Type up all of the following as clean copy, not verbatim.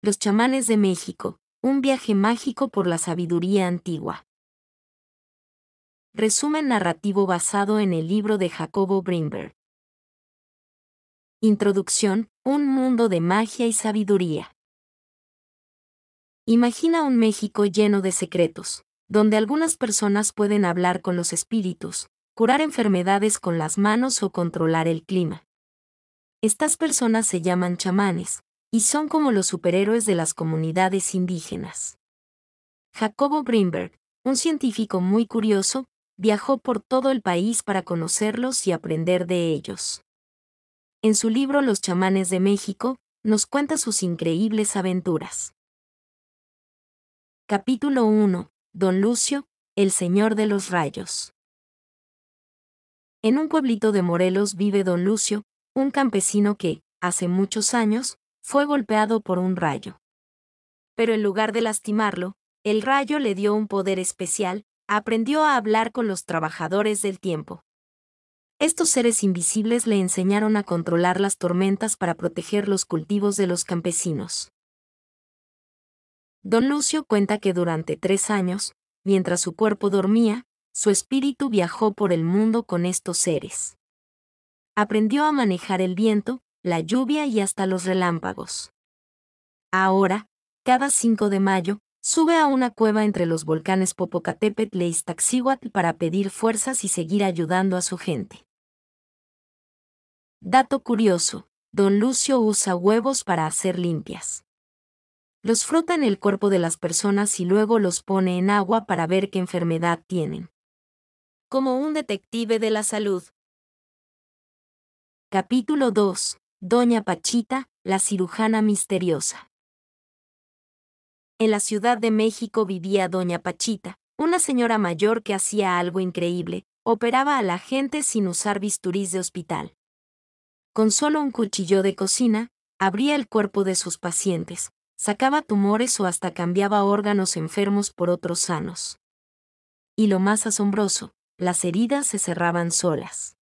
Los chamanes de México, un viaje mágico por la sabiduría antigua. Resumen narrativo basado en el libro de Jacobo Brinberg. Introducción, un mundo de magia y sabiduría. Imagina un México lleno de secretos, donde algunas personas pueden hablar con los espíritus, curar enfermedades con las manos o controlar el clima. Estas personas se llaman chamanes, y son como los superhéroes de las comunidades indígenas. Jacobo Brinberg, un científico muy curioso, viajó por todo el país para conocerlos y aprender de ellos. En su libro Los chamanes de México, nos cuenta sus increíbles aventuras. Capítulo 1. Don Lucio, el Señor de los Rayos. En un pueblito de Morelos vive Don Lucio, un campesino que, hace muchos años, fue golpeado por un rayo. Pero en lugar de lastimarlo, el rayo le dio un poder especial, aprendió a hablar con los trabajadores del tiempo. Estos seres invisibles le enseñaron a controlar las tormentas para proteger los cultivos de los campesinos. Don Lucio cuenta que durante 3 años, mientras su cuerpo dormía, su espíritu viajó por el mundo con estos seres. Aprendió a manejar el viento, la lluvia y hasta los relámpagos. Ahora, cada 5 de mayo, sube a una cueva entre los volcanes Popocatépetl e Iztaccíhuatl para pedir fuerzas y seguir ayudando a su gente. Dato curioso, Don Lucio usa huevos para hacer limpias. Los frota en el cuerpo de las personas y luego los pone en agua para ver qué enfermedad tienen. Como un detective de la salud. Capítulo 2. Doña Pachita, la cirujana misteriosa. En la Ciudad de México vivía Doña Pachita, una señora mayor que hacía algo increíble, operaba a la gente sin usar bisturís de hospital. Con solo un cuchillo de cocina, abría el cuerpo de sus pacientes, sacaba tumores o hasta cambiaba órganos enfermos por otros sanos. Y lo más asombroso, las heridas se cerraban solas.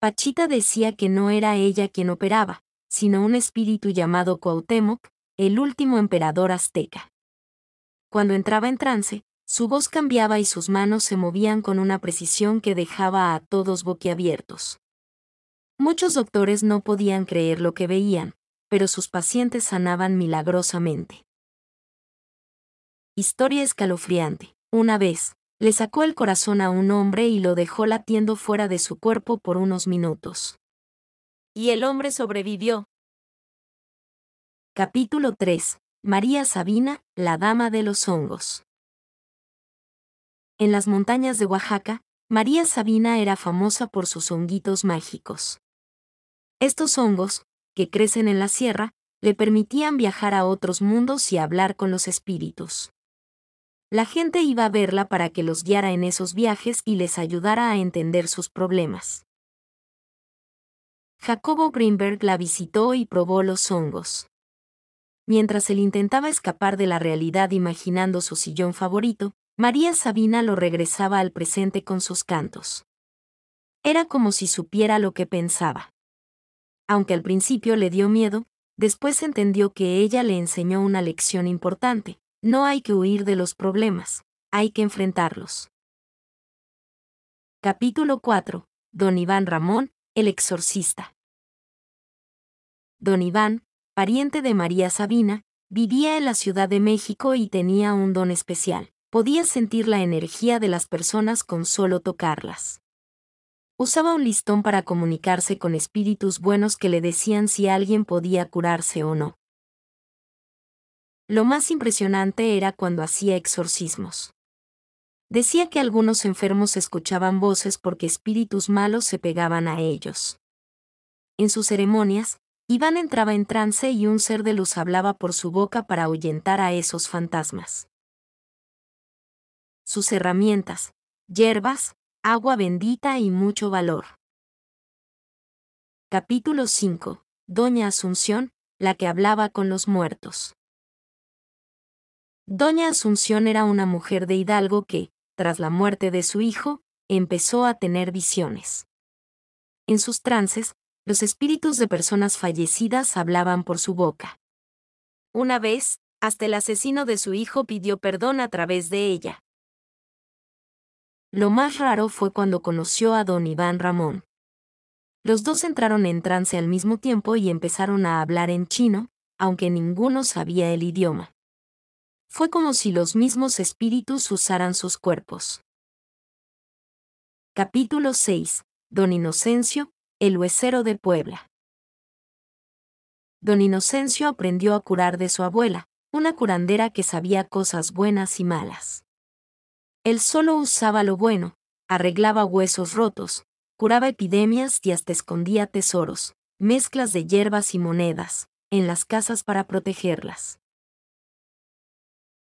Pachita decía que no era ella quien operaba, sino un espíritu llamado Cuauhtémoc, el último emperador azteca. Cuando entraba en trance, su voz cambiaba y sus manos se movían con una precisión que dejaba a todos boquiabiertos. Muchos doctores no podían creer lo que veían, pero sus pacientes sanaban milagrosamente. Historia escalofriante. Una vez, le sacó el corazón a un hombre y lo dejó latiendo fuera de su cuerpo por unos minutos. Y el hombre sobrevivió. Capítulo 3. María Sabina, la dama de los hongos. En las montañas de Oaxaca, María Sabina era famosa por sus honguitos mágicos. Estos hongos, que crecen en la sierra, le permitían viajar a otros mundos y hablar con los espíritus. La gente iba a verla para que los guiara en esos viajes y les ayudara a entender sus problemas. Jacobo Brinberg la visitó y probó los hongos. Mientras él intentaba escapar de la realidad imaginando su sillón favorito, María Sabina lo regresaba al presente con sus cantos. Era como si supiera lo que pensaba. Aunque al principio le dio miedo, después entendió que ella le enseñó una lección importante: no hay que huir de los problemas, hay que enfrentarlos. Capítulo 4. Don Iván Ramón, el exorcista. Don Iván, pariente de María Sabina, vivía en la Ciudad de México y tenía un don especial: podía sentir la energía de las personas con solo tocarlas. Usaba un listón para comunicarse con espíritus buenos que le decían si alguien podía curarse o no. Lo más impresionante era cuando hacía exorcismos. Decía que algunos enfermos escuchaban voces porque espíritus malos se pegaban a ellos. En sus ceremonias, Iván entraba en trance y un ser de luz hablaba por su boca para ahuyentar a esos fantasmas. Sus herramientas: hierbas, agua bendita y mucho valor. Capítulo 5. Doña Asunción, la que hablaba con los muertos. Doña Asunción era una mujer de Hidalgo que, tras la muerte de su hijo, empezó a tener visiones. En sus trances, los espíritus de personas fallecidas hablaban por su boca. Una vez, hasta el asesino de su hijo pidió perdón a través de ella. Lo más raro fue cuando conoció a don Iván Ramón. Los dos entraron en trance al mismo tiempo y empezaron a hablar en chino, aunque ninguno sabía el idioma. Fue como si los mismos espíritus usaran sus cuerpos. Capítulo 6. Don Inocencio, el huesero de Puebla. Don Inocencio aprendió a curar de su abuela, una curandera que sabía cosas buenas y malas. Él solo usaba lo bueno, arreglaba huesos rotos, curaba epidemias y hasta escondía tesoros, mezclas de hierbas y monedas, en las casas para protegerlas.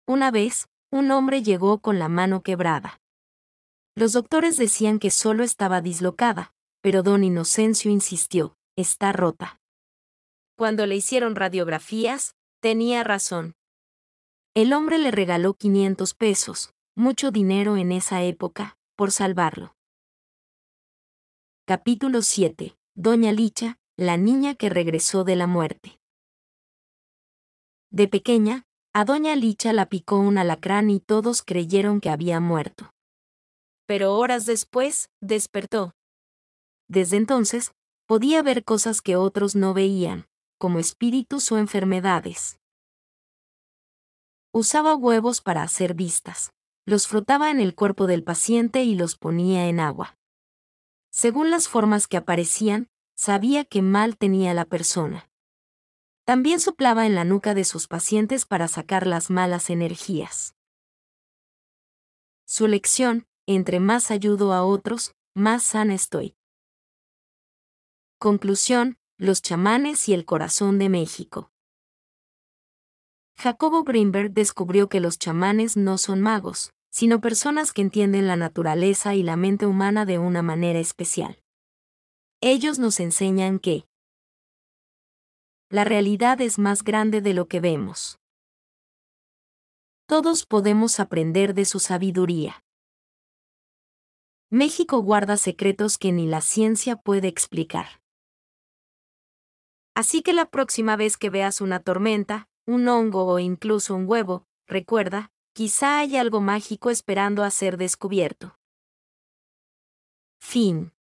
Una vez, un hombre llegó con la mano quebrada. Los doctores decían que solo estaba dislocada, pero don Inocencio insistió, está rota. Cuando le hicieron radiografías, tenía razón. El hombre le regaló 500 pesos, mucho dinero en esa época, por salvarlo. Capítulo 7. Doña Licha, la niña que regresó de la muerte. De pequeña, a doña Licha la picó un alacrán y todos creyeron que había muerto. Pero horas después, despertó. Desde entonces, podía ver cosas que otros no veían, como espíritus o enfermedades. Usaba huevos para hacer vistas. Los frotaba en el cuerpo del paciente y los ponía en agua. Según las formas que aparecían, sabía qué mal tenía la persona. También soplaba en la nuca de sus pacientes para sacar las malas energías. Su lección: entre más ayudo a otros, más sana estoy. Conclusión: los chamanes y el corazón de México. Jacobo Greenberg descubrió que los chamanes no son magos, sino personas que entienden la naturaleza y la mente humana de una manera especial. Ellos nos enseñan que la realidad es más grande de lo que vemos. Todos podemos aprender de su sabiduría. México guarda secretos que ni la ciencia puede explicar. Así que la próxima vez que veas una tormenta, un hongo o incluso un huevo, recuerda, quizá hay algo mágico esperando a ser descubierto. Fin.